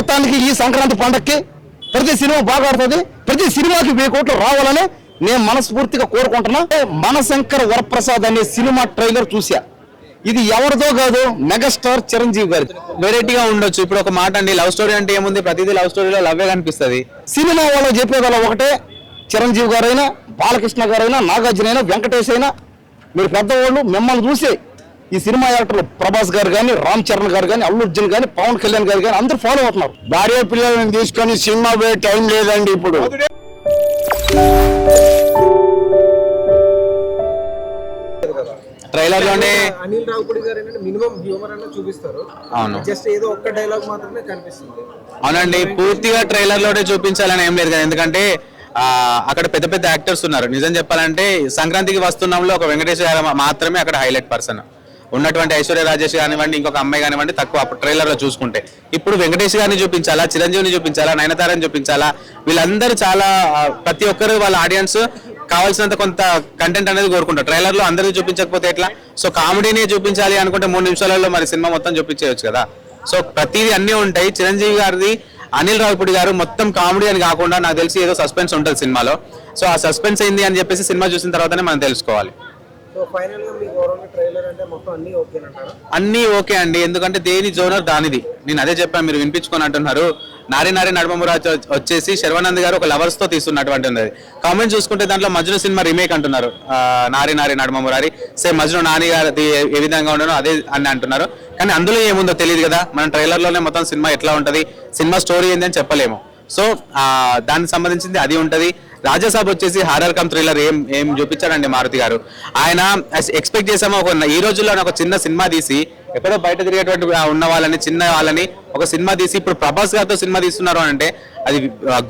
మొత్తానికి ఈ సంక్రాంతి పండక్కి ప్రతి సినిమా బాగా ఆడుతుంది. ప్రతి సినిమాకి 1000 కోట్లు రావాలని నేను మనస్ఫూర్తిగా కోరుకుంటున్నా. మనశంకర్ వరప్రసాద్ అనే సినిమా ట్రైలర్ చూసా. ఇది ఎవరిదో కాదు, మెగాస్టార్ చిరంజీవి గారి. వెరైటీగా ఉండొచ్చు. ఇప్పుడు ఒక మాట అండి, లవ్ స్టోరీ అంటే ఏముంది, ప్రతిదీ లవ్ స్టోరీలో లవ్వే కనిపిస్తుంది. సినిమా వాళ్ళు చెప్పేవాళ్ళ ఒకటే, చిరంజీవి గారైనా, బాలకృష్ణ గారైనా, నాగార్జున అయినా, వెంకటేష్ అయినా, మీరు పెద్దవాళ్ళు మిమ్మల్ని చూసి ఈ సినిమా యాక్టర్లు ప్రభాస్ గారు కానీ, రామ్ చరణ్ గారు కానీ, అల్లు అర్జున్ కానీ, పవన్ కళ్యాణ్ గారు కానీ అందరూ ఫాలో అవుతున్నారు. భార్య పిల్లలను తీసుకొని సినిమా పోయే టైం లేదండి ఇప్పుడు. ట్రైలర్ లోనే అనిల్ రావుపూడి గారు ఏంటంటే మినిమం హ్యూమర్ అన్న చూపిస్తారు. అవును, జస్ట్ ఏదో ఒక్క డైలాగ్ మాత్రమే కనిపిస్తుంది. అవునండి, పూర్తిగా ట్రైలర్ లోనే చూపించాలని ఏం లేదు కదా. ఎందుకంటే అక్కడ పెద్ద పెద్ద యాక్టర్స్ ఉన్నారు. నిజం చెప్పాలంటే సంక్రాంతికి వస్తున్నాంలో ఒక వెంకటేష్ గారు మాత్రమే అక్కడ హైలైట్ పర్సన్. ఉన్నటువంటి ఐశ్వర్య రాజేష్ కానివ్వండి, ఇంకొక అమ్మాయి కానివ్వండి తక్కువ ట్రైలర్ లో చూసుకుంటే. ఇప్పుడు వెంకటేష్ గారిని చూపించాలా, చిరంజీవిని చూపించాలా, నయనతారని చూపించాలా, వీళ్ళందరూ చాలా ప్రతి ఒక్కరు వాళ్ళ ఆడియన్స్ కావాల్సినంత కొంత కంటెంట్ అనేది కోరుకుంటారు. ట్రైలర్ లో అందరికీ చూపించకపోతే ఎట్లా? సో కామెడీనే చూపించాలి అనుకుంటే 3 నిమిషాలలో మరి సినిమా మొత్తం చూపించేయచ్చు కదా. సో ప్రతిదీ అన్నీ ఉంటాయి. చిరంజీవి గారిది, అనిల్ రావుపూడి గారు మొత్తం కామెడీ అని కాకుండా నాకు తెలిసి ఏదో సస్పెన్స్ ఉంటుంది సినిమాలో. సో ఆ సస్పెన్స్ ఏంది అని చెప్పేసి సినిమా చూసిన తర్వాతనే మనం తెలుసుకోవాలి. సో ఫైనల్ గా మీకు ఓవరాల్ ట్రైలర్ అంటే మొత్తం అన్ని ఓకేనంటారా? అన్నీ ఓకే అండి, ఎందుకంటే దేని జోనర్ దానిది. నేను అదే చెప్పాను, మీరు వినిపించుకొని అంటున్నారు. నారి నారి నడమమురాజు వచ్చేసి శర్వానంద్ గారు ఒక లవర్స్ తో తీస్తున్నటువంటి ఉన్నది. కామెంట్ చూసుకుంటే దాంట్లో మజ్ను సినిమా రీమేక్ అంటున్నారు. నారి నారి నడమమురారి సేమ్ మజ్ను నాని గారి ఏ విధంగా ఉండనో అదే అని అంటున్నారు. కానీ అందులో ఏముందో తెలియదు కదా. మనం ట్రైలర్ లోనే మొత్తం సినిమా ఎట్లా ఉంటది, సినిమా స్టోరీ ఏంది అని చెప్పలేము. సో దానికి సంబంధించింది అది ఉంటది. రాజాసాబ్ వచ్చేసి హారర్ కమ్ థ్రిల్లర్ ఏం చూపించాడండి మారుతి గారు. ఆయన ఎక్స్పెక్ట్ చేసామో ఈ రోజుల్లో ఒక చిన్న సినిమా తీసి ఎక్కడో బయట తిరిగేటువంటి ఉన్న వాళ్ళని, చిన్న వాళ్ళని ఒక సినిమా తీసి ఇప్పుడు ప్రభాస్ గారితో సినిమా తీస్తున్నారు అంటే అది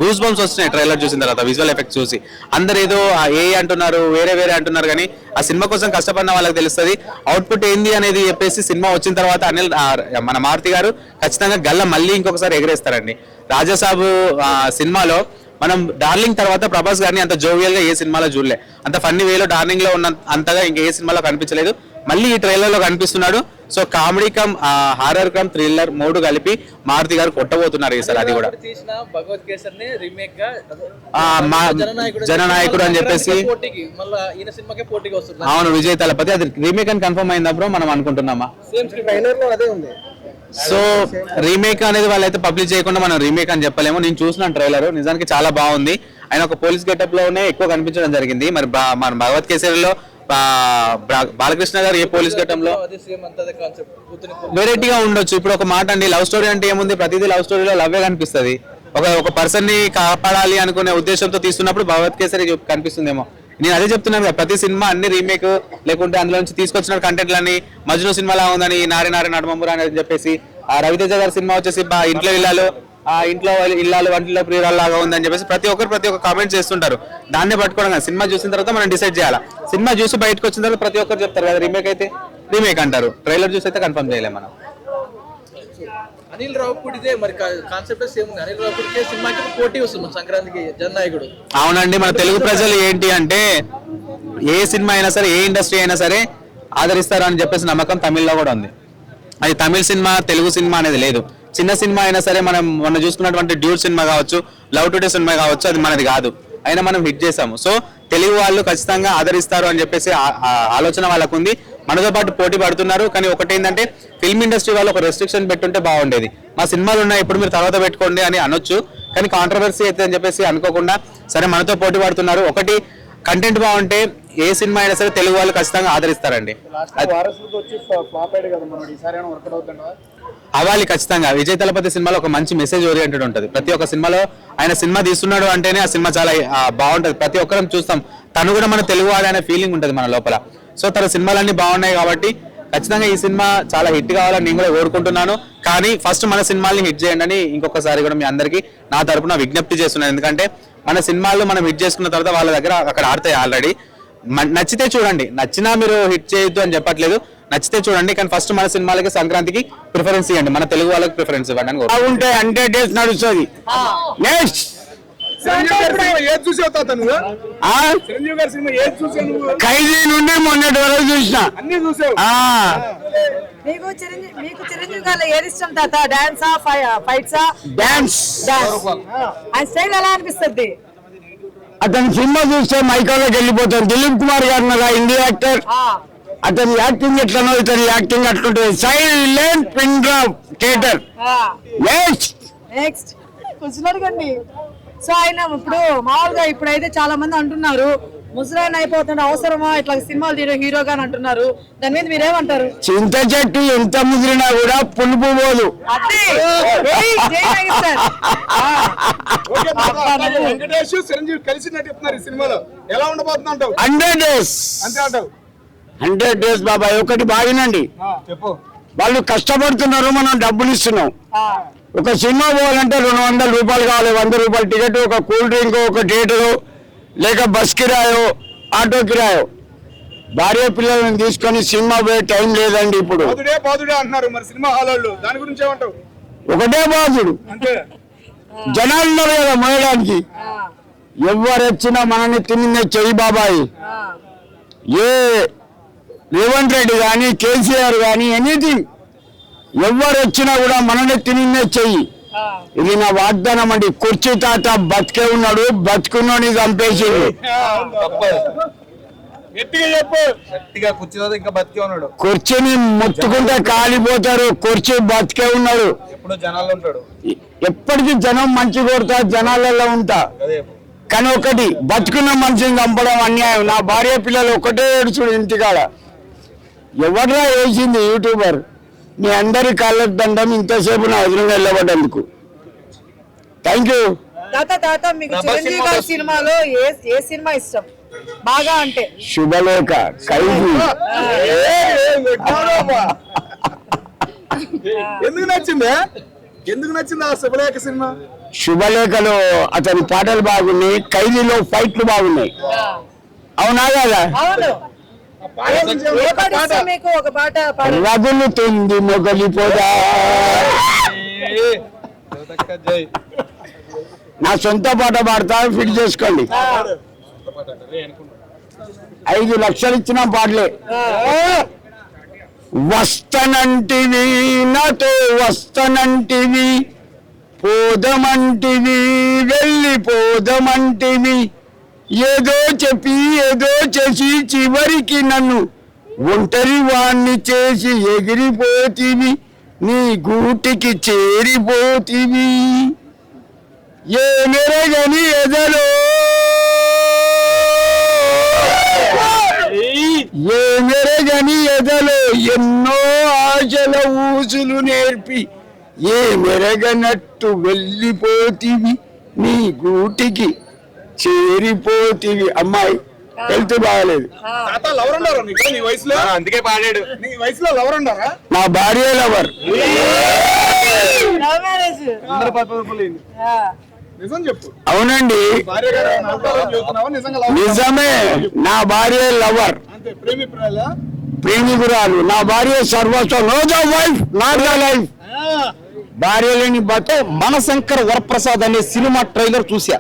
గూస్ బంప్స్ వస్తున్నాయి ట్రైలర్ చూసిన తర్వాత, విజువల్ ఎఫెక్ట్స్ చూసి. అందరు ఏదో ఏ అంటున్నారు, వేరే అంటున్నారు, కానీ ఆ సినిమా కోసం కష్టపడిన వాళ్ళకి తెలుస్తుంది అవుట్పుట్ ఏంది అనేది చెప్పేసి. సినిమా వచ్చిన తర్వాత మన మారుతి గారు ఖచ్చితంగా గల్ల మళ్ళీ ఇంకొకసారి ఎగరేస్తారండి. రాజాసాబు సినిమాలో మనం డార్లింగ్ తర్వాత ప్రభాస్ గారిని అంత జోవియల్ గా ఏ సినిమాలో చూడలే, అంత ఫన్నీ వేలో డార్లింగ్ లో ఉన్న అంతగా ఇంకే సినిమాలో కనిపించలేదు. మళ్ళీ ఈ ట్రైలర్ లో కనిపిస్తున్నాడు. So comedy come horror come thriller 3 కలిపి మారుతి గారు కొట్టబోతున్నారు ఈసారి. అది కూడా జననాయకుడు అని చెప్పేసి అవును, విజయ్ తలపతి అది రీమేక్ అని కన్ఫర్మ్ అయిందప్పుడు మనం అనుకుంటున్నామా. సో రీమేక్ అనేది వాళ్ళైతే పబ్లిష్ చేయకుండా మనం రీమేక్ అని చెప్పలేము. నేను చూసిన ట్రైలర్ నిజానికి చాలా బాగుంది. ఆయన ఒక పోలీస్ గెటప్ లోనే ఎక్కువ కనిపించడం జరిగింది. మరి మన భగవత్ కేసరిలో బాలకృష్ణ గారు ఏ పోలీస్ గెటప్ లో వెరైటీగా ఉండొచ్చు. ఇప్పుడు ఒక మాట అండి, లవ్ స్టోరీ అంటే ఏముంది, ప్రతిదీ లవ్ స్టోరీలో లవ్వే కనిపిస్తుంది. ఒక పర్సన్ ని కాపాడాలి అనుకునే ఉద్దేశంతో తీస్తున్నప్పుడు భగవత్ కేసరి కనిపిస్తుందేమో. నేను అదే చెప్తున్నాను కదా, ప్రతి సినిమా అన్ని రీమేక్ లేకుంటే అందులో నుంచి తీసుకొచ్చిన కంటెంట్లని మజ్ను సినిమాలా ఉందని నారి నారి నడమమురా అని చెప్పేసి, ఆ రవితేజ గారి సినిమా వచ్చేసి ఇంట్లో ఇల్లాలు, ఆ ఇంట్లో ఇల్లాలు వంటిలో ప్రియురాల్లాగా ఉందని చెప్పేసి ప్రతి ఒక్క కామెంట్ చేస్తుంటారు. దాన్నే పట్టుకోవడం కదా. సినిమా చూసిన తర్వాత మనం డిసైడ్ చేయాలి. సినిమా చూసి బయటకు వచ్చిన తర్వాత ప్రతి ఒక్కరు చెప్తారు కదా రీమేక్ అయితే రీమేక్ అంటారు, ట్రైలర్ చూసి అయితే కన్ఫర్మ్ చేయలేము మనం. అనిల్ రావుపూడిదే మరి కాన్సెప్ట్ సేమ్ ఉంది. అనిల్ రావుపూడికే సినిమాకి పోటీ వస్తుంది సంక్రాంతికి జననాయకుడు. అవునండి, మన తెలుగు ప్రజలు ఏంటి అంటే ఏ సినిమా అయినా సరే, ఏ ఇండస్ట్రీ అయినా సరే ఆదరిస్తారు అని చెప్పేసి నమ్మకం తమిళ్లో కూడా ఉంది. అది తమిళ సినిమా తెలుగు సినిమా అనేది లేదు. చిన్న సినిమా అయినా సరే, మనం మొన్న చూసుకున్నటువంటి డ్యూట్ సినిమా కావచ్చు, లవ్ టుడే సినిమా కావచ్చు, అది మనది కాదు, అయినా మనం హిట్ చేసాము. సో తెలుగు వాళ్ళు ఖచ్చితంగా ఆదరిస్తారు అని చెప్పేసి ఆలోచన వాళ్ళకు ఉంది. మనతో పాటు పోటీ పడుతున్నారు. కానీ ఒకటేంటంటే ఫిల్మ్ ఇండస్ట్రీ వాళ్ళు ఒక రెస్ట్రిక్షన్ పెట్టుంటే బాగుండేది. మా సినిమాలు ఉన్నాయి, ఇప్పుడు మీరు తర్వాత పెట్టుకోండి అని అనొచ్చు. కానీ కాంట్రవర్సీ అయితే అని చెప్పేసి అనుకోకుండా సరే మనతో పోటీ పడుతున్నారు. ఒకటి కంటెంట్ బాగుంటే ఏ సినిమా అయినా సరే తెలుగు వాళ్ళు ఖచ్చితంగా ఆదరిస్తారండి. అవ్వాలి ఖచ్చితంగా. విజయ్ తలపతి సినిమాలో ఒక మంచి మెసేజ్ ఓరియంటెడ్ ఉంటుంది. ప్రతి ఒక్క సినిమాలో ఆయన సినిమా తీస్తున్నాడు అంటేనే ఆ సినిమా చాలా బాగుంటుంది. ప్రతి ఒక్కరం చూస్తాం, తను కూడా మన తెలుగు వాడు అనే ఫీలింగ్ ఉంటుంది మన లోపల. సో తన సినిమాలన్నీ బాగున్నాయి కాబట్టి ఖచ్చితంగా ఈ సినిమా చాలా హిట్ కావాలని నేను కూడా కోరుకుంటున్నాను. కానీ ఫస్ట్ మన సినిమాల్ని హిట్ చేయండి అని ఇంకొకసారి కూడా మీ అందరికీ నా తరపున విజ్ఞప్తి చేస్తున్నాను. ఎందుకంటే మన సినిమాలు మనం హిట్ చేసుకున్న తర్వాత వాళ్ళ దగ్గర అక్కడ ఆడతాయి ఆల్రెడీ. నచ్చితే చూడండి, నచ్చినా మీరు హిట్ చేయొద్దు అని చెప్పట్లేదు, నచ్చితే చూడండి. కానీ ఫస్ట్ మన సినిమాలకి సంక్రాంతికి ప్రిఫరెన్స్ ఇవ్వండి, మన తెలుగు వాళ్ళకి ప్రిఫరెన్స్ ఇవ్వండి అని. బాగుంటే 100 days నడుస్తుంది. నెక్స్ట్ ఏది చూసావు తాత నువ్వు? చిరంజీవి గారి సినిమా ఏది చూసావు నువ్వు? ఖైదీ నుండి మొన్నటి వరకు చూసిన. అన్ని చూసావు. మీకు చిరంజీవి గారు ఏది ఇష్టం తాత? డాన్సా ఫైట్సా? డాన్స్. ఆయన స్టైల్ ఎలా అనిపిస్తుంది? అతని సినిమా చూస్తే మైకాలోకి వెళ్ళిపోతాం. దిలీప్ కుమార్ గారు కదా హిందీ యాక్టర్. అతని యాక్టింగ్ ఎట్లనో ఇతని యాక్టింగ్ అట్లుంటుంది. Silent pin drop theatre. Next కూర్చున్నాడు. సో ఆయన ఇప్పుడు మామూలుగా ఇప్పుడైతే చాలా మంది అంటున్నారు ముసలాయన అయిపోతుండే అవసరమా ఇట్లా సినిమాలు తీయడం హీరోగా అని అంటున్నారు. దాని మీద మీరేమంటారు? చింత చెట్టు ఎంత ముదిరినా కూడా పులుపు పోదు. వెంకటేష్ చిరంజీవి కలిసి నటిస్తున్నారు ఈ సినిమాలో. ఎలా ఉండబోతుంది అంటావు? 100 days. అంతే అంటావు? 100 days బాబాయ్. ఒకటి బాగినండి, చెప్పు. వాళ్ళు కష్టపడుతున్నారు, మనం డబ్బులు ఇస్తున్నాం. ఒక సినిమా పోవాలంటే 200 రూపాయలు కావాలి. 100 రూపాయల టికెట్, ఒక కూల్ డ్రింక్, ఒక థియేటరు, లేక బస్ కిరాయో ఆటో కిరాయో. భార్య పిల్లలను తీసుకొని సినిమా పోయే టైం లేదండి ఇప్పుడు. బాధుడే అంటున్నారు మరి సినిమా హాల్ వాళ్ళు. దాని గురించి ఏమంటావు? ఒకటే బాధుడు. అంతే. జనాలు ఉన్నారు కదా మోయడానికి. ఎవరు వచ్చినా మనల్ని తిన్నే చెయ్యి బాబాయ్. ఏ రేవంత్ రెడ్డి కానీ కేసీఆర్ కానీ ఎనీథింగ్ ఎవరు వచ్చినా కూడా మనల్ని తిన్నే చెయ్యి. ఇది నా వాగ్దానం అండి. కుర్చీ తాత బతికే ఉన్నాడు, బతుకున్నోని చంపేసిండు. కుర్చీని ముట్టుకుంటే కాలిపోతారు. కుర్చీ బతికే ఉన్నాడు. ఎప్పటికీ జనం మంచి కొడతా, జనాలలో ఉంటా. కానీ ఒకటి, బతుకున్న మనిషిని చంపడం అన్యాయం. నా భార్య పిల్లలు ఒకటే ఏడుచుడు ఇంటికాడ. ఎవడ్రా వేసింది యూట్యూబర్? మీ అందరి కాళ్ళకు దండం. ఇంతసేపు నా ఎదురుగా వెళ్ళబడ్డందుకు థ్యాంక్ యూ. తాత మీకు చిరంజీవి గారి సినిమాలో ఏ సినిమా ఇష్టం బాగా? అంటే శుభలేఖ, ఖైదీ. ఎందుకు నచ్చింది? ఎందుకు నచ్చింది ఆ శుభలేఖ సినిమా? శుభలేఖలో అతని పాటలు బాగున్నాయి, ఖైదీలో ఫైట్లు బాగున్నాయి. అవునా కదా? అవును. ఏ పాట ఇష్టం మీకు? ఒక పాట రగులుతుంది మొగలిపోదా. నా సొంత పాట పాడతా, ఫిట్ చేసుకోండి. 5 లక్షలు ఇచ్చిన పాటలే. వస్తనంటివి నాతో వస్తనంటివి, పోదమంటివి వెళ్ళిపోదమంటివి, ఏదో చెప్పి ఏదో చేసి చివరికి నన్ను ఒంటరి వాణ్ణి చేసి ఎగిరిపోతివి, నీ గూటికి చేరిపోతివి. ఏ మెరగని ఎదలో ఏ మెరగని ఎదలో ఎన్నో ఆశల ఊసులు నేర్పి, ఏ మెరగనట్టు వెళ్ళిపోతివి, నీ గూటికి చేరిపోతివి. అమ్మాయి హెల్త్ బాగాలేదు. లవర్ ఉన్నారు నీకు నీ వయసులో? అందుకే పాడాడు. నీ వయసులో లవర్ ఉన్నారా? నా భార్య లవర్. నిజం చెప్పు. అవునండి, నిజమే. నా భార్య లవర్, ప్రేమికురాలు. నా భార్య సర్వస్వం. Know the wife, not the life. భార్య లేని బట్టే మనశంకర్ వరప్రసాద్ అనే సినిమా ట్రైలర్ చూసా.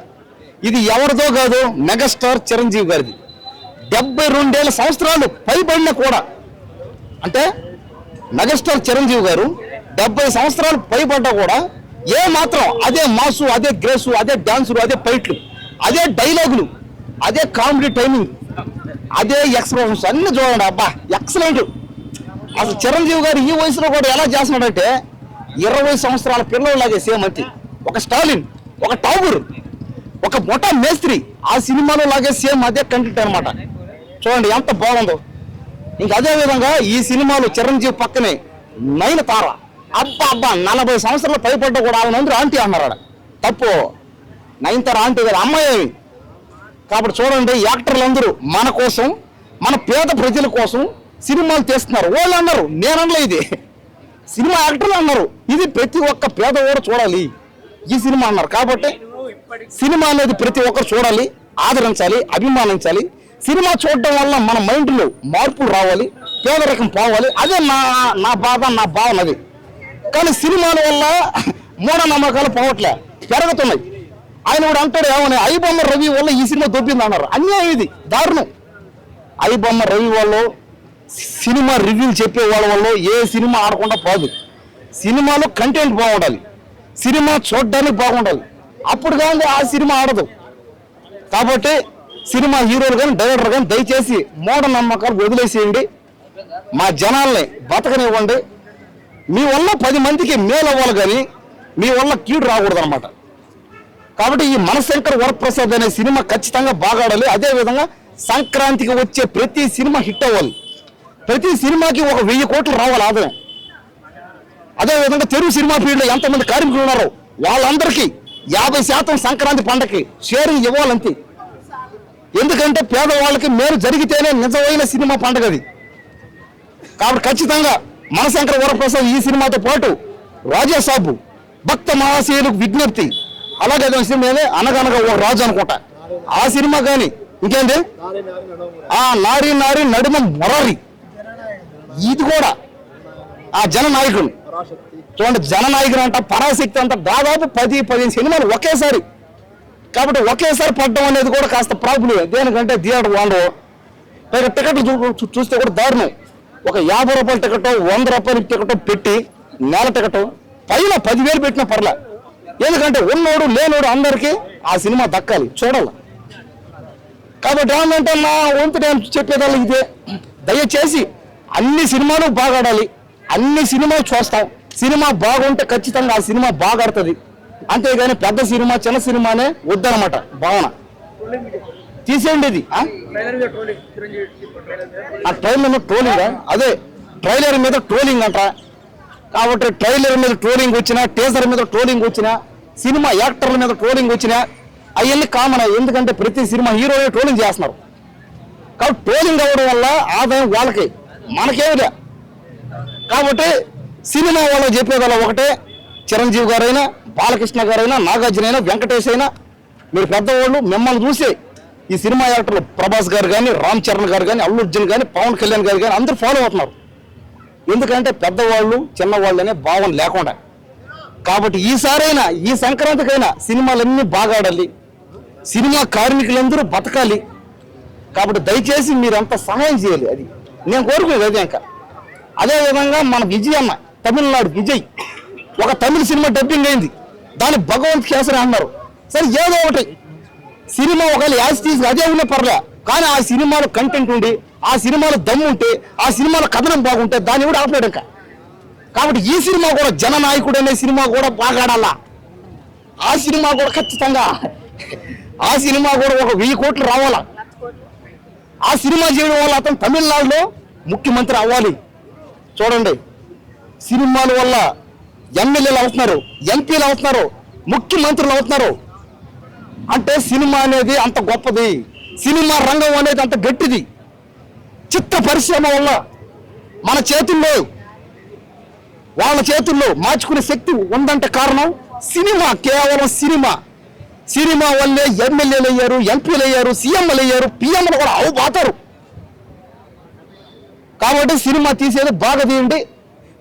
ఇది ఎవరిదో కాదు, మెగాస్టార్ చిరంజీవి గారిది. 72 సంవత్సరాలు పైబడిన కూడా, అంటే మెగాస్టార్ చిరంజీవి గారు 70 సంవత్సరాలు పైబడ్డా కూడా ఏ మాత్రం అదే మాసు, అదే గ్రేసు, అదే డాన్సులు, అదే ఫైట్లు, అదే డైలాగులు, అదే కామెడీ టైమింగ్, అదే ఎక్స్ప్రెషన్స్ అన్ని చూడండి. అబ్బా ఎక్సలెంట్. అసలు చిరంజీవి గారు ఈ వయసులో కూడా ఎలా చేస్తున్నాడంటే 20 సంవత్సరాల పిల్లలాగే సేమ్ అంతే. ఒక స్టాలిన్, ఒక టాగూర్, ఒక మొటా మేస్త్రి ఆ సినిమాలో లాగే సేమ్ అదే కంటెంట్ అనమాట. చూడండి ఎంత బాగుందో. ఇంకా అదే విధంగా ఈ సినిమాలో చిరంజీవి పక్కనే నయనతార. అబ్బా అబ్బా 40 సంవత్సరాలు పైపడ్డ కూడా వాళ్ళందరూ ఆంటీ అన్నారు. తప్పు, నయనతార ఆంటీ గారు అమ్మాయి. కాబట్టి చూడండి, యాక్టర్లు అందరూ మన కోసం, మన పేద ప్రజల కోసం సినిమాలు తీస్తున్నారు. వాళ్ళు అన్నారు, నేననలే, ఇది సినిమా యాక్టర్లు అన్నారు. ఇది ప్రతి ఒక్క పేదవాడు చూడాలి ఈ సినిమా అన్నారు. కాబట్టి సినిమా అనేది ప్రతి ఒక్కరు చూడాలి, ఆదరించాలి, అభిమానించాలి. సినిమా చూడటం వల్ల మన మైండ్లో మార్పులు రావాలి, పేదరికం పోవాలి. అదే నా బాధ, నా భావన అది. కానీ సినిమాల వల్ల మూఢనమ్మకాలు పోవట్లే, పెరుగుతున్నాయి. ఆయన కూడా అంటాడు ఏమని ఐబొమ్మ రవి వల్ల ఈ సినిమా దొబ్బింది అన్నారు. అన్యాయం, ఇది దారుణం. ఐబొమ్మ రవి వల్ల సినిమా రివ్యూలు చెప్పే వాళ్ళ వల్ల ఏ సినిమా ఆడకుండా పోదు. సినిమాలో కంటెంట్ బాగుండాలి, సినిమా చూడడానికి బాగుండాలి, అప్పుడు కానీ ఆ సినిమా ఆడదు. కాబట్టి సినిమా హీరోలు కానీ డైరెక్టర్ కానీ దయచేసి మూఢనమ్మకాలు వదిలేసేయండి, మా జనాల్ని బతకనివ్వండి. మీ వల్ల 10 మందికి మేలు అవ్వాలి కానీ మీ వల్ల కీడు రాకూడదు అనమాట. కాబట్టి ఈ మనశంకర్ వరప్రసాద్ అనే సినిమా ఖచ్చితంగా బాగా ఆడాలి. అదేవిధంగా సంక్రాంతికి వచ్చే ప్రతి సినిమా హిట్ అవ్వాలి, ప్రతి సినిమాకి 1000 కోట్లు రావాలి ఆదాయం. అదేవిధంగా తెలుగు సినిమా ఫీల్డ్లో ఎంతమంది కార్మికులు ఉన్నారో వాళ్ళందరికీ 50% సంక్రాంతి పండగకి షేరింగ్ ఇవ్వాలంతే. ఎందుకంటే పేదవాళ్ళకి మేలు జరిగితేనే నిజమైన సినిమా పండగ అది. కాబట్టి ఖచ్చితంగా మనశంకర్ వరప్రసాద్ ఈ సినిమాతో పాటు రాజాసాబు, భక్త మహాశయులకు విజ్ఞప్తి, అలాగే సినిమా అనగనగా ఓ రాజు అనుకుంటా ఆ సినిమా కానీ ఇంకేంటి నారి నారి నడుమ మొరారి, ఇది కూడా ఆ జననాయకుడు చూడండి. జననాయకుడు అంట, పరాశక్తి అంట, దాదాపు 10-15 సినిమాలు ఒకేసారి. కాబట్టి ఒకేసారి పడడం అనేది కూడా కాస్త ప్రాబ్లం. దేనికంటే థియేటర్ వాళ్ళు పైగా టికెట్లు చూస్తే కూడా దారుణం. ఒక 50 రూపాయల టికెట్, 100 రూపాయల టికెట్ పెట్టి నెల టికెట్ పైన 10,000 పెట్టినా పర్లే. ఎందుకంటే ఉన్నోడు లేనోడు అందరికీ ఆ సినిమా దక్కాలి, చూడాలి. కాబట్టి ఏమంటే నా వంతు నేను చెప్పేదాన్ని ఇదే, దయచేసి అన్ని సినిమాలు బాగా ఆడాలి, అన్ని సినిమాలు చూస్తాం. సినిమా బాగుంటే ఖచ్చితంగా ఆ సినిమా బాగా ఆడుతుంది. అంతేగాని పెద్ద సినిమా చిన్న సినిమానే వద్దనమాట భావన. తీసేయండి ఇది. ఆ ట్రైలర్ మీద ట్రోలింగ్, అదే ట్రైలర్ మీద ట్రోలింగ్ అంట. కాబట్టి ట్రైలర్ మీద ట్రోలింగ్ వచ్చినా, టీజర్ మీద ట్రోలింగ్ వచ్చినా, సినిమా యాక్టర్ల మీద ట్రోలింగ్ వచ్చినా అవన్నీ కామన్. ఎందుకంటే ప్రతి సినిమా హీరోనే ట్రోలింగ్ చేస్తున్నారు. కాబట్టి ట్రోలింగ్ అవ్వడం వల్ల ఆదాయం వాళ్ళకి, మనకేమిలే. కాబట్టి సినిమా వాళ్ళు చెప్పేదల్లా ఒకటే, చిరంజీవి గారైనా, బాలకృష్ణ గారైనా, నాగార్జున అయినా, వెంకటేష్ అయినా, మీరు పెద్దవాళ్ళు, మిమ్మల్ని చూసి ఈ సినిమా యాక్టర్లు ప్రభాస్ గారు కానీ, రామ్ చరణ్ గారు కానీ, అల్లు అర్జున్ కానీ, పవన్ కళ్యాణ్ గారు కానీ అందరూ ఫాలో అవుతున్నారు. ఎందుకంటే పెద్దవాళ్ళు చిన్నవాళ్ళు అనే భావన లేకుండా. కాబట్టి ఈసారైనా, ఈ సంక్రాంతికైనా సినిమాలన్నీ బాగా ఆడాలి, సినిమా కార్మికులందరూ బతకాలి. కాబట్టి దయచేసి మీరంతా సహాయం చేయాలి, అది నేను కోరుకునేది. అదే ఇంకా అదేవిధంగా మన విజయ్ అన్న, తమిళనాడు విజయ్, ఒక తమిళ సినిమా డబ్బింగ్ అయింది, దాన్ని భగవంత్ కేసరి అన్నారు. సరే ఏదో ఒకటి సినిమా ఒకవేళ యాజ్ తీసి అదే ఉన్న పర్లే, కానీ ఆ సినిమాలో కంటెంట్ ఉండి, ఆ సినిమాలో దమ్ము ఉంటే, ఆ సినిమాలో కథనం బాగుంటే దాన్ని కూడా ఆపలేడు ఇంకా. కాబట్టి ఈ సినిమా కూడా జననాయకుడు అనే సినిమా కూడా బాగా ఆడాలా. ఆ సినిమా కూడా ఖచ్చితంగా, ఆ సినిమా కూడా 1000 కోట్లు రావాలా. ఆ సినిమా చేయడం వల్ల అతను తమిళనాడులో ముఖ్యమంత్రి అవ్వాలి. చూడండి, సినిమాల వల్ల ఎమ్మెల్యేలు అవుతున్నారు, ఎంపీలు అవుతున్నారు, ముఖ్యమంత్రులు అవుతున్నారు. అంటే సినిమా అనేది అంత గొప్పది, సినిమా రంగం అనేది అంత గట్టిది. చిత్ర పరిశ్రమ వల్ల మన చేతుల్లో, వాళ్ళ చేతుల్లో మార్చుకునే శక్తి ఉందంటే కారణం సినిమా, కేవలం సినిమా. సినిమా వల్లే ఎమ్మెల్యేలు అయ్యారు, ఎంపీలు అయ్యారు, సీఎంలు అయ్యారు, పిఎంలు కూడా అవుతారు. కాబట్టి సినిమా తీసేది బాగా తీయండి,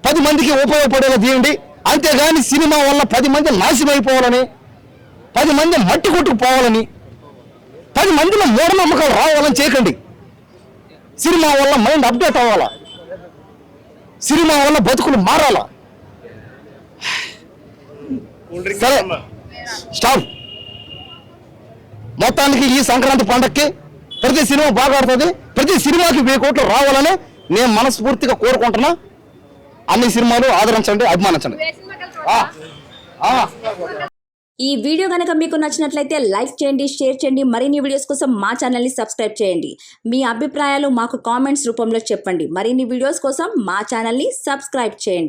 10 మందికి ఉపయోగపడేలా తీయండి. అంతేగాని సినిమా వల్ల 10 మంది నాశనం అయిపోవాలని, 10 మంది మట్టి కొట్టుకుపోవాలని, 10 మందిలో మూఢనమ్మకాలు రావాలని చేయకండి. సినిమా వల్ల మైండ్ అప్డేట్ అవ్వాలా, సినిమా వల్ల బతుకులు మారాలా. సరే స్టాప్. మొత్తానికి ఈ సంక్రాంతి పండగకి ప్రతి సినిమా బాగా ఆడుతుంది, ప్రతి సినిమాకి 1000 కోట్లు రావాలని నేను మనస్ఫూర్తిగా కోరుకుంటున్నా. అన్ని సినిమాలు ఆదరించండి, అభిమానించండి. ఈ వీడియో కనుక మీకు నచ్చినట్లయితే లైక్ చేయండి, షేర్ చేయండి. మరిన్ని వీడియోస్ కోసం మా ఛానల్ని సబ్స్క్రైబ్ చేయండి. మీ అభిప్రాయాలు మాకు కామెంట్స్ రూపంలో చెప్పండి. మరిన్ని వీడియోస్ కోసం మా ఛానల్ని సబ్స్క్రైబ్ చేయండి.